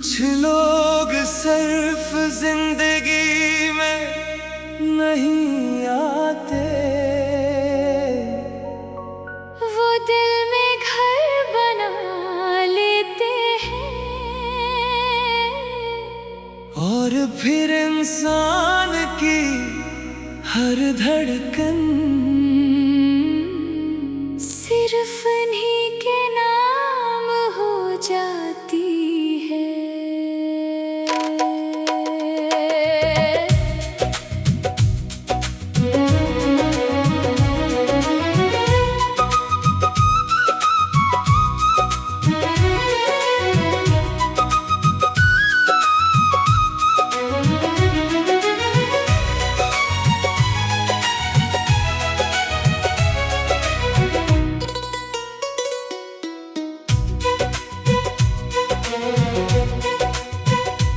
कुछ लोग सिर्फ जिंदगी में नहीं आते, वो दिल में घर बना लेते हैं और फिर इंसान की हर धड़कन सिर्फ इन्हीं के नाम हो जाती है।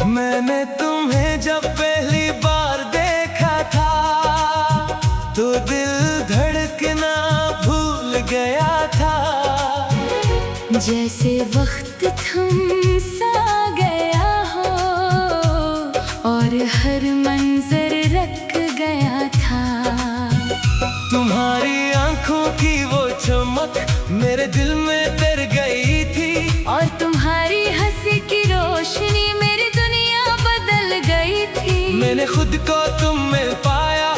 मैंने तुम्हें जब पहली बार देखा था तो दिल धड़कना भूल गया था। जैसे वक्त थम सा गया हो और हर मंजर रख गया था। तुम्हारी आंखों की वो चमक मेरे दिल में तर गई थी और तुम्हारी हंसी की रोशनी मेरी दुनिया बदल गई थी। मैंने खुद को तुम में पाया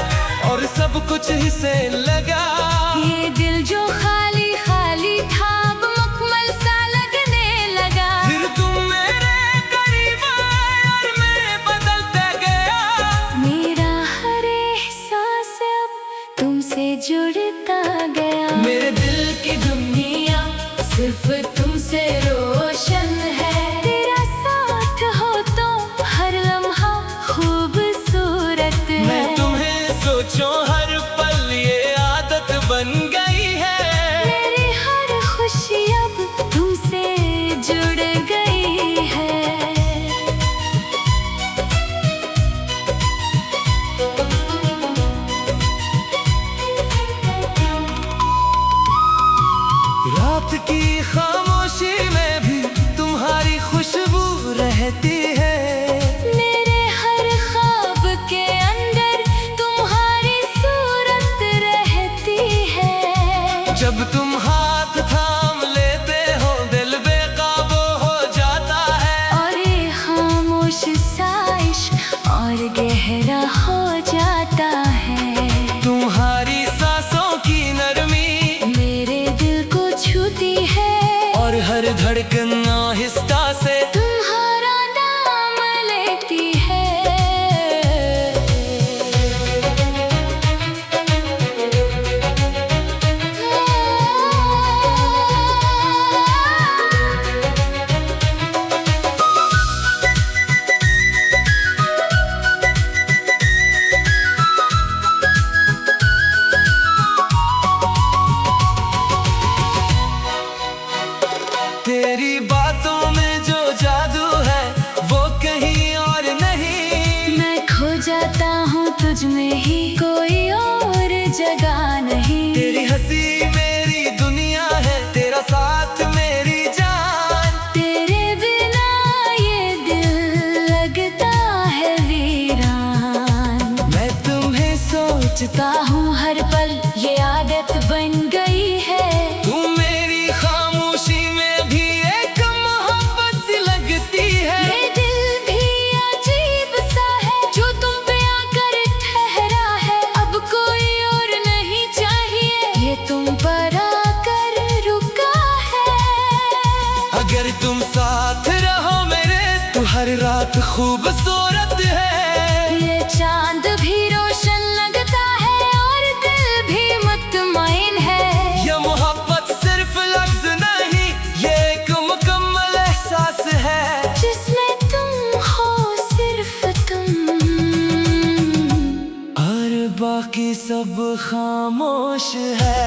और सब कुछ ही से लगा। ये दिल जो खाली खाली था अब मुकम्मल सा लगने लगा। फिर तुम मेरे करीब आए और मैं बदलता गया। मेरा हर एहसास अब तुमसे जुड़ता गया। मेरे दिल की दुनिया सिर्फ तुमसे रोशन है। तेरा साथ हो तो हर लम्हा खूबसूरत है। मैं तुम्हें सोचूं हर पल ये आदत बन गई है। मेरी हर खुशी अब तुमसे जुड़ गई है। रात की खामोशी में भी तुम्हारी खुशबू रहती है। मेरे हर ख्वाब के अंदर तुम्हारी सूरत रहती है। जब तुम हाथ थाम लेते हो दिल बेकाबू हो जाता है। और ये खामोश सा इश्क और गहरा हो जाता है। तुम्हारी सांसों की नरमी मेरे दिल को छूती है और हर धड़कन आहिस्ता से तुम्हारा नाम लेती है। तेरी बातों में जो जादू है वो कहीं और नहीं। मैं खो जाता हूँ तुझ में ही, कोई और जगह नहीं। तेरी हंसी मेरी दुनिया है, तेरा साथ मेरी जान। तेरे बिना ये दिल लगता है वीरान। मैं तुम्हें सोचता हूँ हर पल ये आदत बन गई है। तुम मेरी खामोशी में भी एक मोहब्बत सी लगती है। ये दिल भी अजीब सा है जो तुम पे आकर ठहरा है। अब कोई और नहीं चाहिए, ये तुम पर आकर रुका है। अगर तुम साथ रहो मेरे तो हर रात खूबसूरत है। ये चांद भी रोशन लगता है और दिल भी मुतमईन है। ये मोहब्बत सिर्फ लफ्ज नहीं, ये एक मुकम्मल एहसास है। जिसमें तुम हो सिर्फ तुम और बाकी सब खामोश है।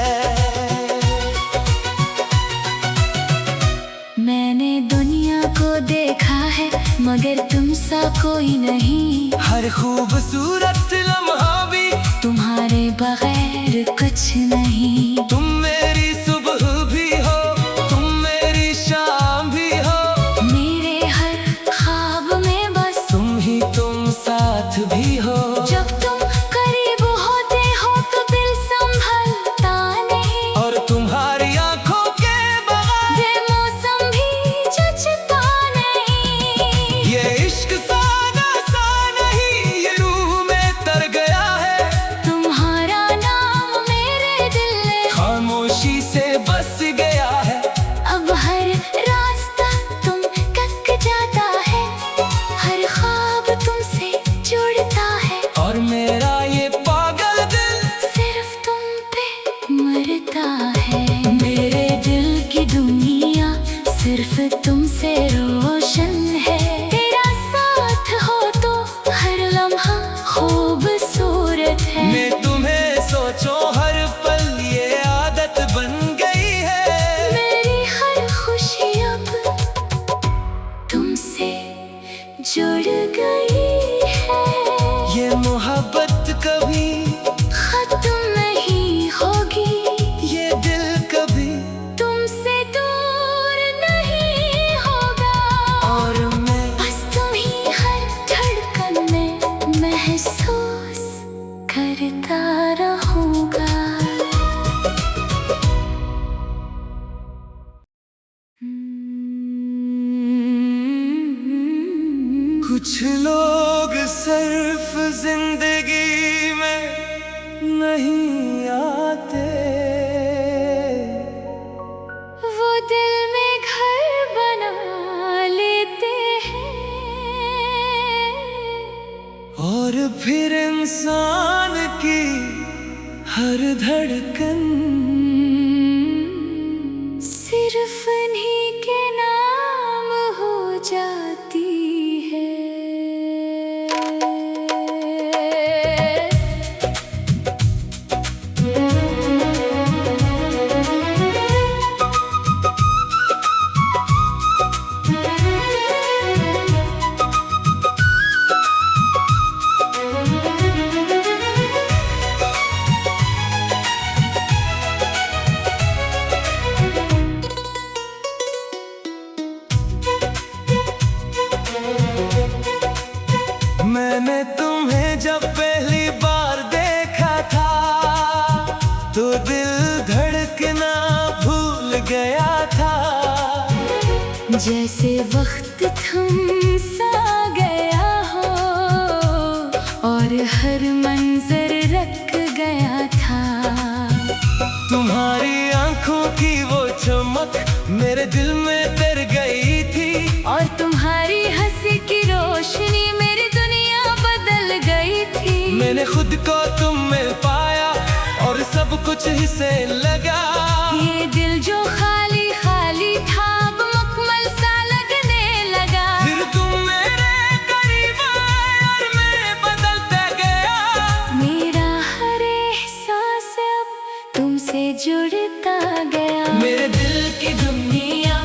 मैंने दुनिया को देखा है मगर तुम सा कोई नहीं। हर खूबसूरत लम्हा भी तुम्हारे बगैर कुछ नहीं। तुम मेरी सुबह भी हो, तुम मेरी शाम भी हो। मेरे हर बस गया है। अब हर रास्ता तुम तक जाता है, हर ख्वाब तुमसे जुड़ता है, और मेरा ये पागल दिल सिर्फ तुम पे मरता है। मेरे दिल की दुनिया सिर्फ तुमसे रोशन है, तेरा साथ हो तो हर लम्हा खूबसूरत है। मैं तुम्हें सोचो हर पल ये आदत बन गई है। मेरी हर खुशी अब तुमसे जुड़ गई है। ये मोहब्बत कभी खत्म नहीं होगी, ये दिल कभी तुमसे दूर नहीं होगा, और मैं बस तुम ही हर धड़कन में महसूस करता रहूंगा। कुछ लोग सिर्फ जिंदगी में नहीं आते, वो दिल में घर बना लेते हैं, और फिर इंसान की हर धड़कन सिर्फ इन्हीं के नाम हो जाती है। मैंने तुम्हें जब पहली बार देखा था तो दिल धड़कना भूल गया था। जैसे वक्त थम सा गया हो और हर मंजर रख गया था। तुम्हारी आंखों की वो चमक मेरे दिल में तर गई थी, और तुम्हारी हंसी की रोशनी मेरी दुनिया बदल गई थी। मैंने खुद को तुम में पाया और सब कुछ ही से लगा। ये दिल जो खाली खाली था अब मुकम्मल सा लगने लगा। फिर तुम मेरे करीब आए और मैं बदलता गया। मेरा हर एहसास अब तुमसे जुड़ता गया। मेरे दिल की दुनिया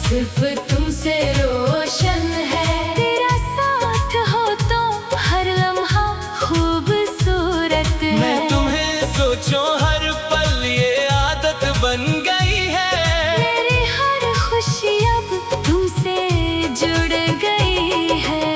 सिर्फ तुमसे रोशन है, तेरा साथ हो तो हर लम्हा खूबसूरत है। मैं तुम्हें सोचो हर पल ये आदत बन गई है। मेरी हर खुशी अब तुमसे जुड़ गई है।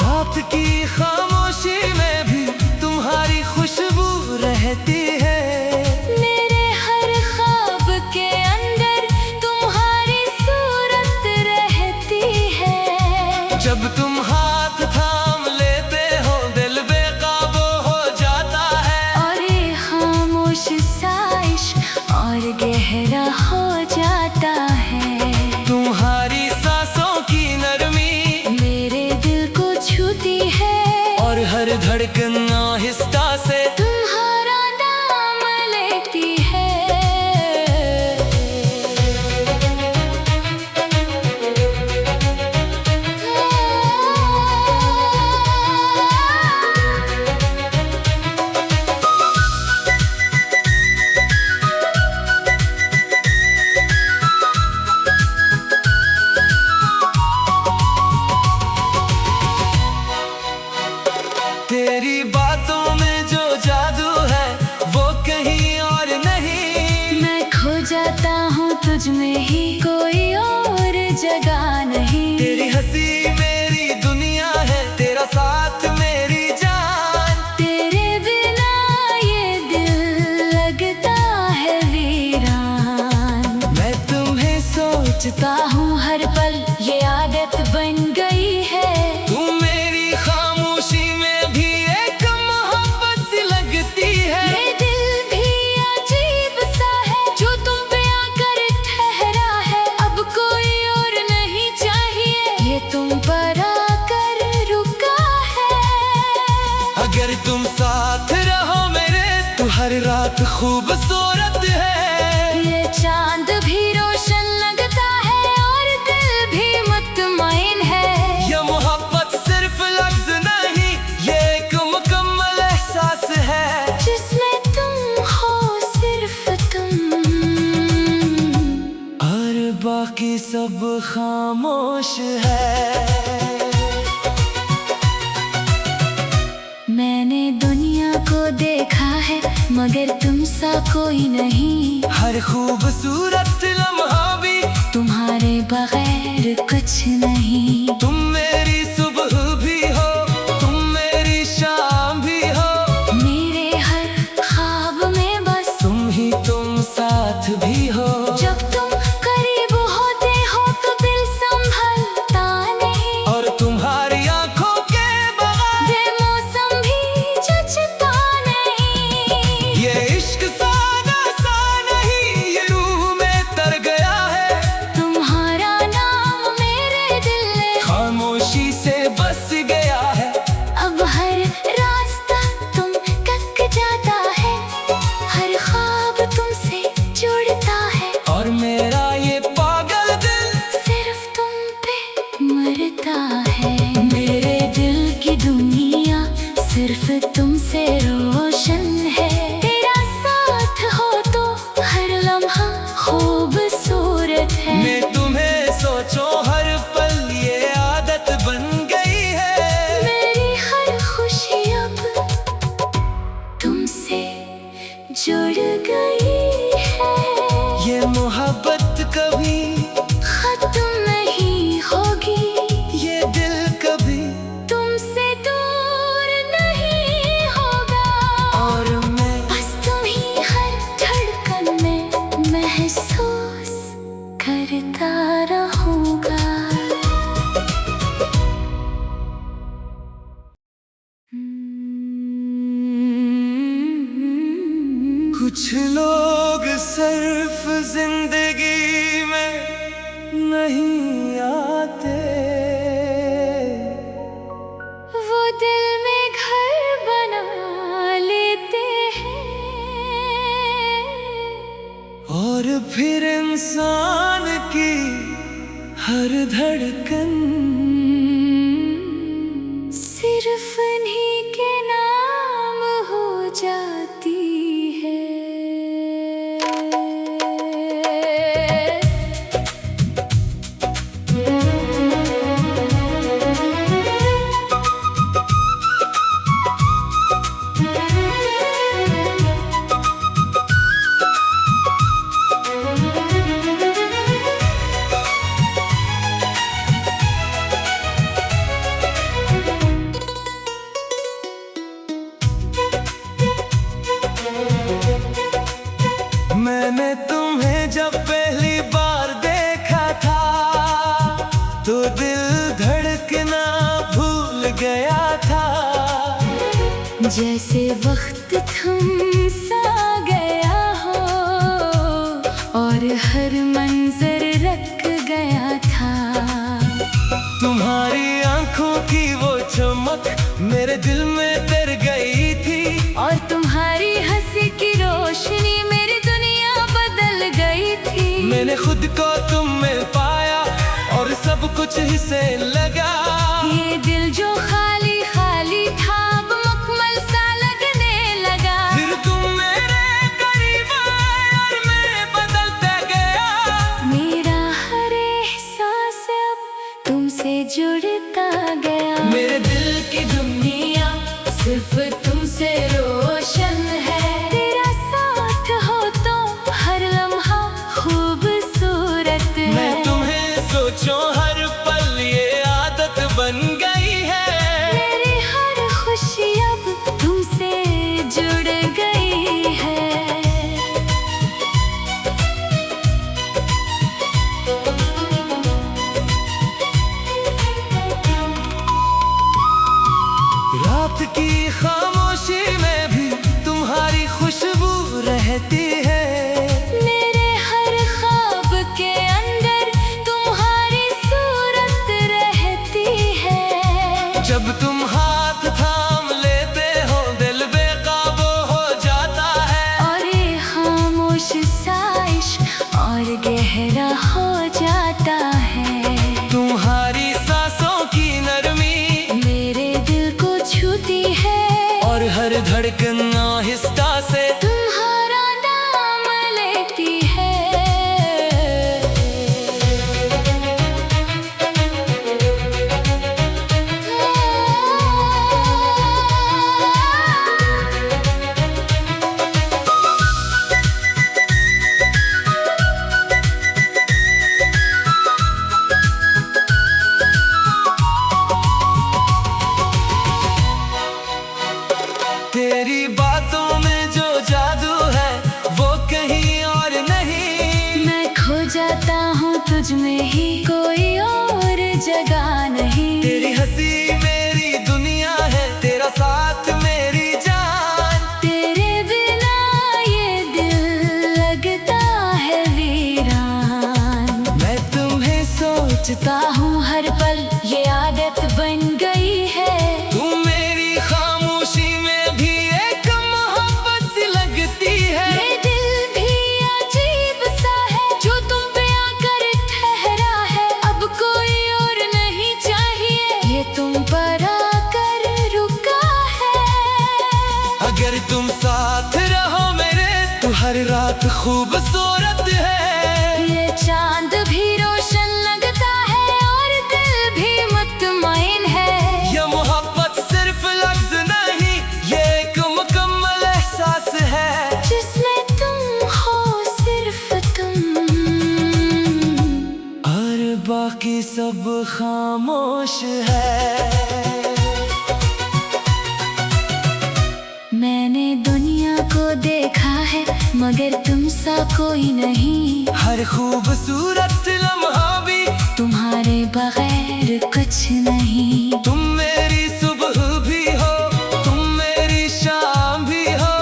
रात की खामोशी में भी तुम्हारी खुशबू रहती है। मेरे हर ख्वाब के अंदर तुम्हारी सूरत रहती है। जब तुम हाथ थाम लेते हो दिल बेकाबू हो जाता है, और ये खामोश सा इश्क और गहरा हो जाता है। तुम्हारी सांसों की नरमी मेरे दिल को छूती है, और हर धड़कन आहिस्ता से तुम्हारा नाम लेती है। तेरी बातों में जो खूबसूरत है। ये चांद भी रोशन लगता है और दिल भी मुतमईन है। ये मोहब्बत सिर्फ लफ्ज नहीं, ये एक मुकम्मल एहसास है जिसमें तुम हो, सिर्फ तुम, और बाकी सब खामोश है। मैंने दुनिया को देखा है मगर तुम सा कोई नहीं। हर खूबसूरत लम्हा भी तुम्हारे बगैर कुछ नहीं। तुम मेरी सुबह भी हो, तुम मेरी शाम भी हो। मेरे हर ख्वाब में बस तुम साथ भी हो। जब तुम करीब होते हो तो दिल संभलता नहीं। और तुम्हारी आंखों के बगैर बेमौसम भी जचता नहीं। ये इश्क सादा सा नहीं, ये रूह में तर गया है। तुम्हारा नाम मेरे दिल में खामोशी से बस गया है। अब हर रास्ता तुम तक जाता है, हर ख्वाब तुमसे जुड़ता है। और मेरा ये पागल दिल सिर्फ तुम पे मरता है। मेरे दिल की दुनिया सिर्फ तुमसे रोशन है। तेरा साथ हो तो हर लम्हा खूबसूरत है। मैं तुम्हें सोचो हर पल, ये आदत बन गई है। मेरी हर खुशी अब तुमसे जुड़ गई है। ये मोहब्बत कभी खत्म नहीं होगी, ये दिल कभी तुमसे दूर नहीं होगा। और मैं बस तुम ही हर धड़कन में महसूस करता रहूंगा। कुछ लोग सिर्फ जिंदगी में नहीं आते, वो दिल में घर बना लेते हैं। और फिर इंसान की हर धड़कन सिर्फ इन्हीं के नाम हो जाती है। मैंने तुम्हें जब पहली बार देखा था तो दिल धड़कना भूल गया था। जैसे वक्त थम सा गया हो और हर मंजर रख गया था। तुम्हारी आंखों की वो चमक मेरे दिल में तर गई थी। और तुम्हारी हंसी की रोशनी मेरी दुनिया बदल गई थी। मैंने खुद को तुम में पाया और सब कुछ ही से लगा। ये दिल जो खाली खाली था अब मखमल सा लगने लगा। फिर तुम मेरे करीब आए और मैं बदलता गया। मेरा हर एहसास अब तुमसे जुड़ता गया। मेरे दिल की दुनिया सिर्फ तुमसे रोशन है। तेरा साथ हो तो हर लम्हा खूबसूरत है। मैं तुम्हें सोचो हर पल, ये आदत बन गई है। मेरी हर खुशी अब तुमसे जुड़ गई है। रात की खामोशी में भी तुम्हारी खुशबू रहती है। मेरे हर ख्वाब के अंदर तुम्हारी सूरत रहती है। जब तुम हाथ थाम लेते हो दिल बेकाबू हो जाता है। और एक आहिस्ता से तुम्हारा नाम लेती है। तेरी बातों में जो जादू है वो कहीं और नहीं। मैं खो जाता हूँ तुझ में ही, कोई और जगह नहीं। तेरी हंसी मेरी दुनिया है, तेरा साथ मेरी जान। तेरे बिना ये दिल लगता है वीरान। मैं तुम्हें सोचता हूँ हर पल, ये आदत बन गई है। तुम मेरी खामोशी में भी एक मोहब्बत सी लगती है। ये दिल भी अजीब सा है, जो तुम पे आकर ठहरा है। अब कोई और नहीं चाहिए, ये तुम पर आकर रुका है। अगर तुम साथ रहो मेरे तो हर रात खूबसूरत है। ये चांद भी रोशन लगता है और दिल भी मुतमईन है। ये मोहब्बत सिर्फ लफ्ज नहीं, ये एक मुकम्मल एहसास है। जिसमें तुम हो, सिर्फ तुम, और बाकी सब खामोश है। मैंने दुनिया को देखा है मगर तुम सा कोई नहीं। हर खूबसूरत लम्हा भी तुम्हारे बगैर कुछ नहीं। तुम मेरी सुबह भी हो, तुम मेरी शाम भी हो।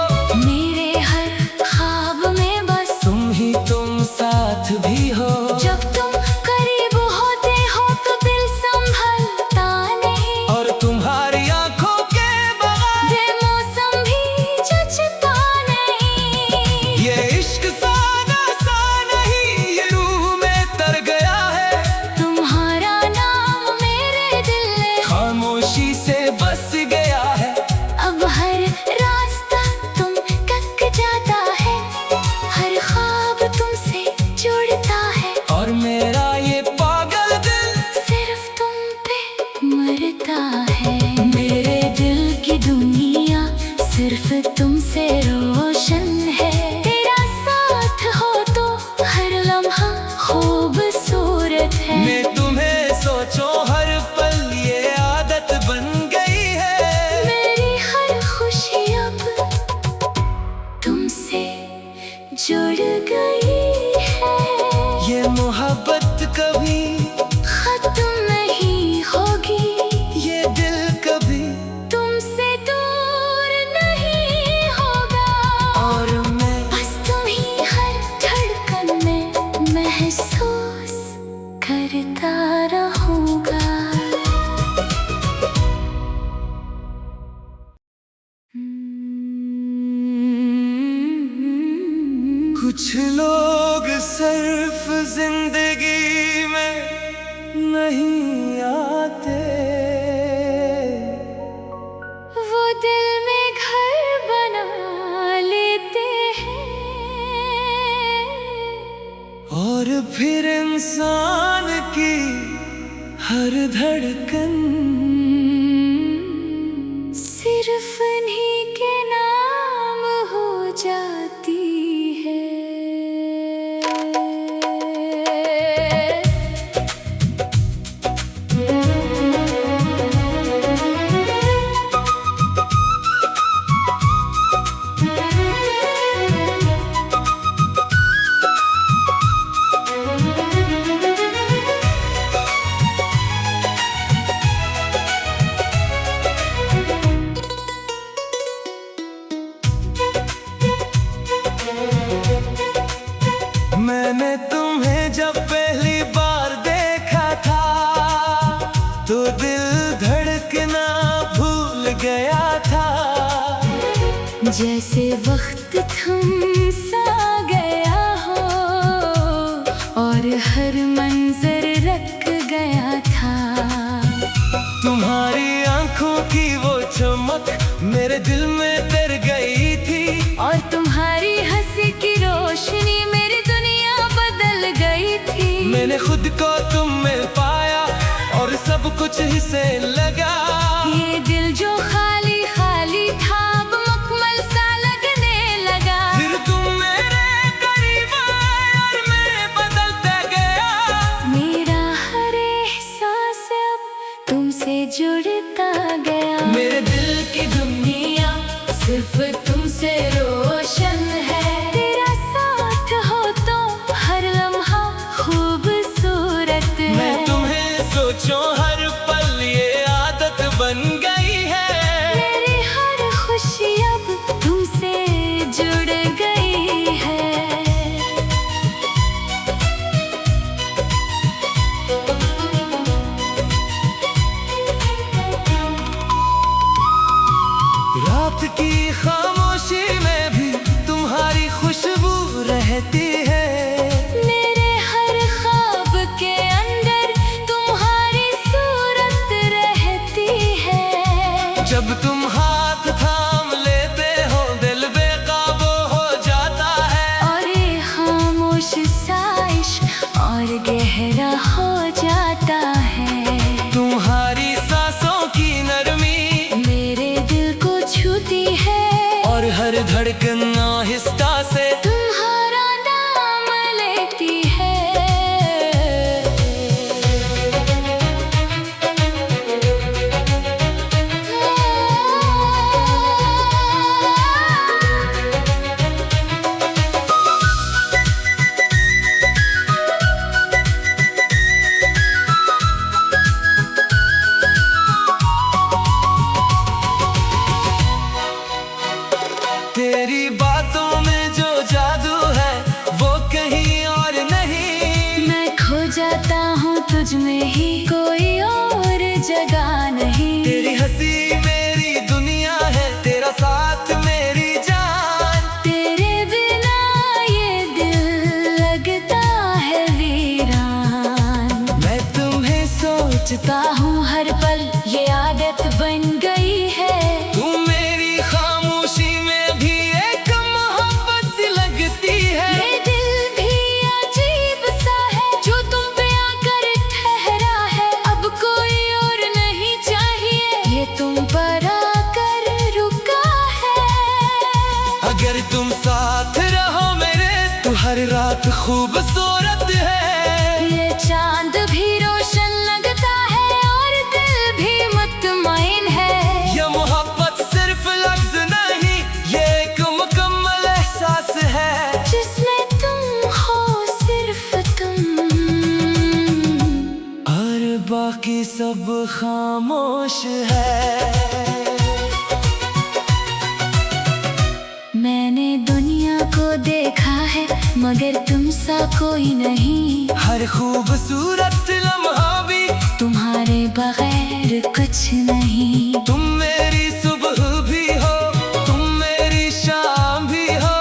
मेरे हर ख्वाब में बस तुम साथ भी हो। जब तुम करीब होते हो तो दिल संभलता नहीं। और तुम्हारी आंखों के बगैर बेमौसम भी जचता नहीं। ये इश्क सादा सा नहीं, ये रूह में तर गया है। तुम्हारा नाम मेरे दिल में खामोशी से बस गया है। अब हर रास्ता तुम तक जाता है, हर ख्वाब तुमसे जुड़ता है। और मेरा ये पागल दिल सिर्फ तुम पे मरता है। मेरे दिल की दुनिया सिर्फ तुमसे रोशन है। तेरा साथ हो तो हर लम्हा खूबसूरत है। मैं तुम्हें सोचो हर पल, ये आदत बन गई है। मेरी हर खुशी अब तुमसे जुड़ गई है। ये मोहब्बत कभी खत्म नहीं होगी, ये दिल कभी तुमसे दूर नहीं होगा। और मैं बस तुम ही हर धड़कन में महसूस करता रहूंगा। कुछ लोग सिर्फ जिंदगी में नहीं आते, वो दिल में घर बना लेते हैं। और फिर इंसान की हर धड़कन सिर्फ इन्हीं के नाम हो जाती है। मैंने तुम्हें जब पहली बार देखा था तो दिल धड़कना भूल गया था। जैसे वक्त थम सा गया हो और हर मंजर रख गया था। तुम्हारी आंखों की वो चमक मेरे दिल में तर मैंने खुद को तुम में पाया और सब कुछ ही से लगा। ये दिल जो खाली खाली था अब मुकम्मल सा लगने लगा। फिर तुम मेरे करीब आए और मैं बदलता गया। मेरा हर एहसास अब तुमसे जुड़ता गया। मेरे दिल की दुनिया सिर्फ तुमसे रोशन है। तेरा साथ हो तो हर लम्हा खूबसूरत है। मैं तुम्हें सोचूं हर पल ये आदत बन गई है। मेरी हर खुशी अब तुमसे जुड़ गई है। रात की खामोशी में भी तुम्हारी खुशबू रहती है। मेरे हर ख्वाब के अंदर तुम्हारी सूरत रहती है। जब तुम हाथ थाम लेते हो दिल बेकाबू हो जाता है। और ये खामोश सा इश्क और गहरा हो जाता है। तुम्हारी सांसों की नरमी मेरे दिल को छूती है। और हर धड़कन आहिस्ता से तुम्हारा नाम लेती है। तेरी बातों में जो जादू है वो कहीं और नहीं। मैं खो जाता हूँ तुझ में ही, कोई और जगह नहीं। तेरी हंसी मेरी दुनिया है, तेरा साथ मेरी जान। तेरे बिना ये दिल लगता है वीरान। मैं तुम्हें सोचता हूँ हर पल ये आदत बन गई है। तुम मेरी खामोशी में भी एक मोहब्बत सी लगती है। ये दिल भी अजीब सा है जो तुम पे आकर ठहरा है। अब कोई और नहीं चाहिए, ये तुम पर आकर रुका है। अगर तुम साथ रहो मेरे तो हर रात खूबसूरत है। ये चांद भी रोशन लगता है और दिल भी मुतमईन है। ये मोहब्बत सिर्फ लफ्ज नहीं, ये एक मुकम्मल एहसास है। जिसमें तुम हो सिर्फ तुम और बाकी सब खामोश है। मैंने दुनिया को देखा है मगर तुम सा कोई नहीं। हर खूबसूरत लम्हा भी तुम्हारे बगैर कुछ नहीं। तुम मेरी सुबह भी हो, तुम मेरी शाम भी हो।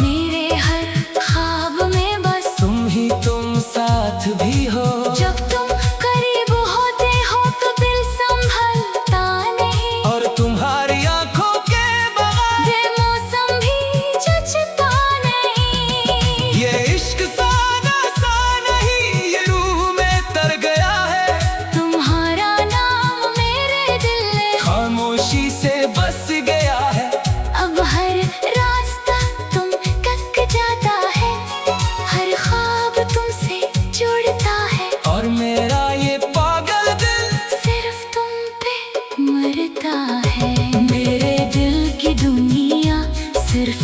मेरे हर ख्वाब में बस तुम साथ भी हो। जब तुम करीब होते हो तो दिल संभलता नहीं। और तुम्हारी आंखों के बगैर बेमौसम भी जचता नहीं। ये इश्क सादा सा नहीं, ये रूह में तर गया है। तुम्हारा नाम मेरे दिल में खामोशी से बस गया है। अब हर रास्ता तुम तक जाता है। हर ख्वाब तुमसे जुड़ता है। और मेरा ये पागल दिल सिर्फ तुम पे मरता है। मेरे दिल की दुनिया सिर्फ